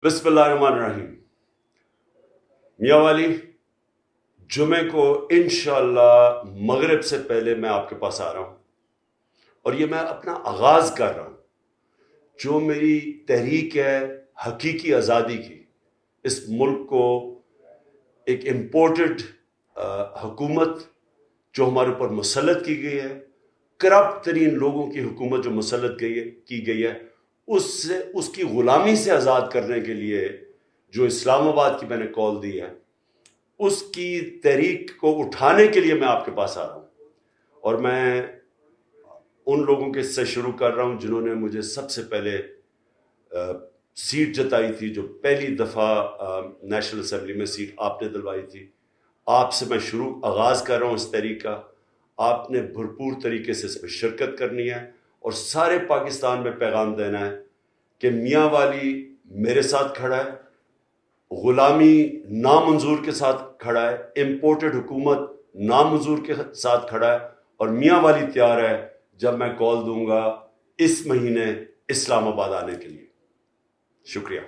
بسم اللہ الرحمن الرحیم. میانوالی جمعے کو انشاءاللہ مغرب سے پہلے میں آپ کے پاس آ رہا ہوں، اور یہ میں اپنا آغاز کر رہا ہوں. جو میری تحریک ہے حقیقی آزادی کی، اس ملک کو ایک امپورٹڈ حکومت جو ہمارے اوپر مسلط کی گئی ہے، کرپٹ ترین لوگوں کی حکومت جو مسلط کی گئی ہے، اس کی غلامی سے آزاد کرنے کے لیے جو اسلام آباد کی میں نے کال دی ہے، اس کی تحریک کو اٹھانے کے لیے میں آپ کے پاس آ رہا ہوں. اور میں ان لوگوں کے سے شروع کر رہا ہوں جنہوں نے مجھے سب سے پہلے سیٹ جتائی تھی، جو پہلی دفعہ نیشنل اسمبلی میں سیٹ آپ نے دلوائی تھی. آپ سے میں آغاز کر رہا ہوں اس تحریک کا. آپ نے بھرپور طریقے سے اس میں شرکت کرنی ہے اور سارے پاکستان میں پیغام دینا ہے کہ میانوالی میرے ساتھ کھڑا ہے، غلامی نامنظور کے ساتھ کھڑا ہے، امپورٹڈ حکومت نامنظور کے ساتھ کھڑا ہے، اور میانوالی تیار ہے جب میں کال دوں گا اس مہینے اسلام آباد آنے کے لیے. شکریہ.